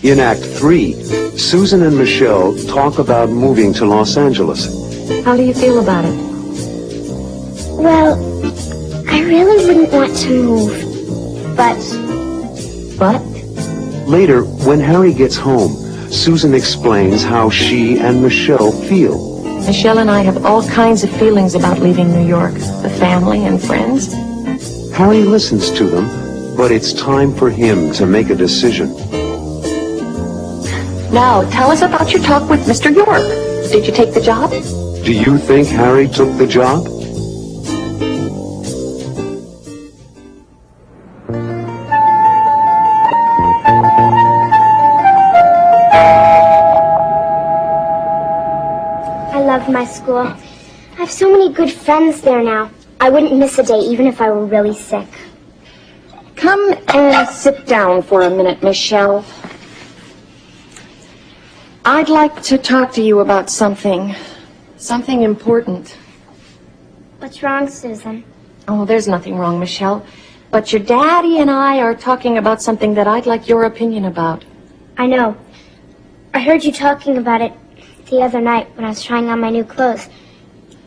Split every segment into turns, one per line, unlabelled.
In Act 3, Susan and Michelle talk about moving to Los Angeles.
How do you feel about it?
Well, I really wouldn't want to move, but...
But?
Later, when Harry gets home, Susan explains how she and Michelle feel.
Michelle and I have all kinds of feelings about leaving New York, the family and friends.
Harry listens to them, but it's time for him to make a decision.
Now, tell us about your talk with Mr. York. Did you take the job?
Do you think Harry took the job?
I love my school. I have so many good friends there now. I wouldn't miss a day even if I were really sick.
Come and sit down for a minute, Michelle. I'd like to talk to you about something important.
What's wrong, Susan?
Oh, there's nothing wrong, Michelle. But your daddy and I are talking about something that I'd like your opinion about.
I know. I heard you talking about it the other night when I was trying on my new clothes.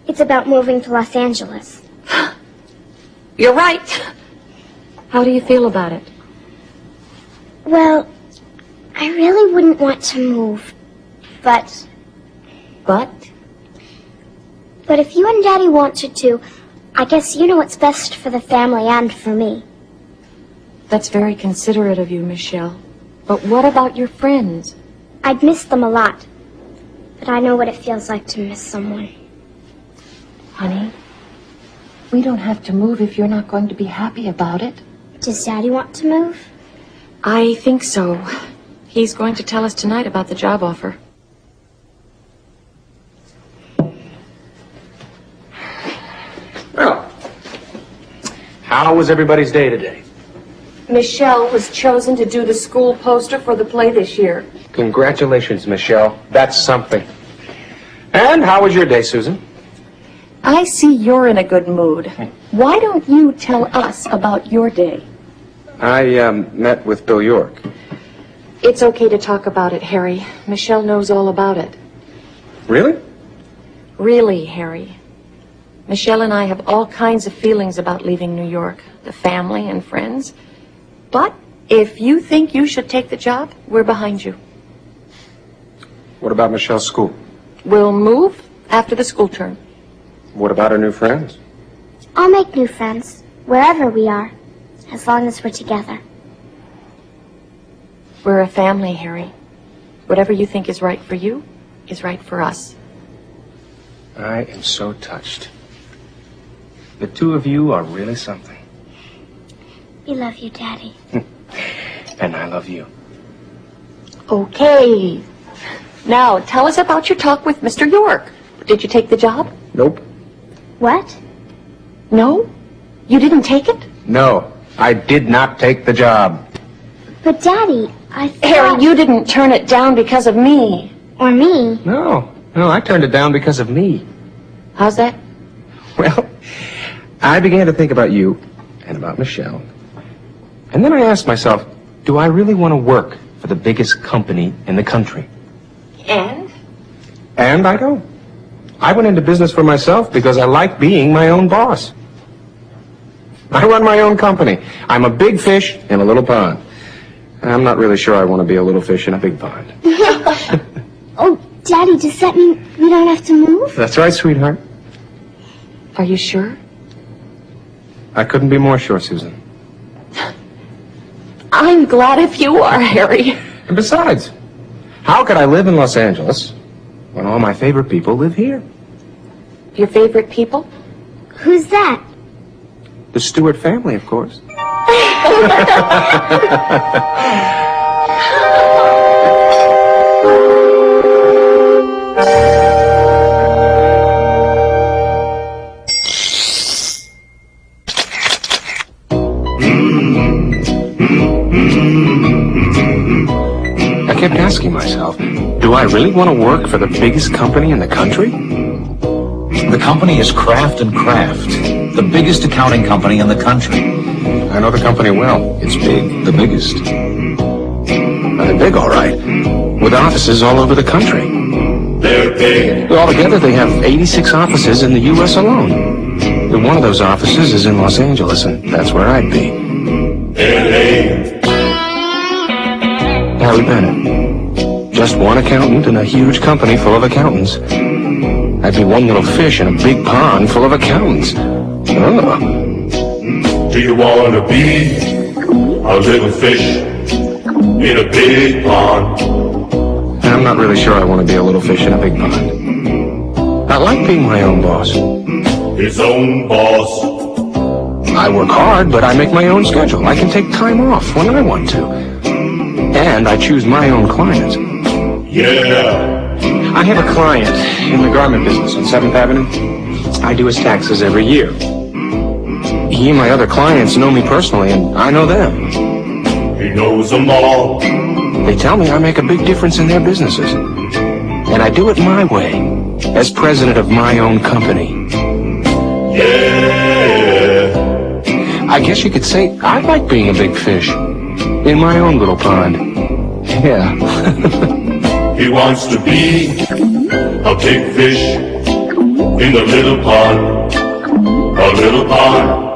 It's about moving to Los Angeles.
You're right. How do you feel about it?
Well, I really wouldn't want to move, but...
But?
But if you and Daddy wanted to, I guess you know what's best for the family and for me.
That's very considerate of you, Michelle. But what about your friends?
I'd miss them a lot, but I know what it feels like to miss someone.
Honey, we don't have to move if you're not going to be happy about it.
Does Daddy want to move?
I think so. He's going to tell us tonight about the job offer.
Well, how was everybody's day today?
Michelle was chosen to do the school poster for the play this year.
Congratulations, Michelle. That's something. And how was your day, Susan?
I see you're in a good mood. Why don't you tell us about your day?
I met with Bill York.
It's okay to talk about it, Harry. Michelle knows all about it.
Really?
Really, Harry. Michelle and I have all kinds of feelings about leaving New York, the family and friends. But if you think you should take the job, we're behind you.
What about Michelle's school?
We'll move after the school term.
What about her new friends?
I'll make new friends, wherever we are, as long as we're together.
We're a family, Harry. Whatever you think is right for you is right for us.
I am so touched. The two of you are really something.
We love you, Daddy.
And I love you.
Okay. Now, tell us about your talk with Mr. York. Did you take the job?
Nope.
What?
No? You didn't take it?
No, I did not take the job.
But Daddy, I thought...
Harry, you didn't turn it down because of me.
Or me.
No, I turned it down because of me.
How's that?
Well, I began to think about you and about Michelle. And then I asked myself, do I really want to work for the biggest company in the country?
And?
And I don't. I went into business for myself because I like being my own boss. I run my own company. I'm a big fish in a little pond. I'm not really sure I want to be a little fish in a big pond.
Oh, Daddy, does that mean we don't have to move?
That's right, sweetheart.
Are you sure?
I couldn't be more sure, Susan.
I'm glad if you are, Harry.
And besides, how could I live in Los Angeles when all my favorite people live here?
Your favorite people?
Who's that?
The Stewart family, of course. I kept asking myself, do I really want to work for the biggest company in the country?
The company is Kraft & Kraft, the biggest accounting company in the country.
I know the company well. It's big, the biggest. I've big, all right, with offices all over the country.
They're big.
Altogether, they have 86 offices in the U.S. alone. And one of those offices is in Los Angeles, and that's where I'd be.
L.A.
Harry Bennett. Just one accountant in a huge company full of accountants. I'd be one little fish in a big pond full of accountants. Ugh.
Do you want to be a little fish in a big pond?
I'm not really sure I want to be a little fish in a big pond. I like being my own boss.
His own boss.
I work hard, but I make my own schedule. I can take time off when I want to. And I choose my own clients.
Yeah.
I have a client in the garment business on 7th Avenue. I do his taxes every year. He and my other clients know me personally, and I know them.
He knows them all.
They tell me I make a big difference in their businesses. And I do it my way, as president of my own company.
Yeah.
I guess you could say I like being a big fish in my own little pond. Yeah.
He wants to be a big fish in a little pond. A little pond.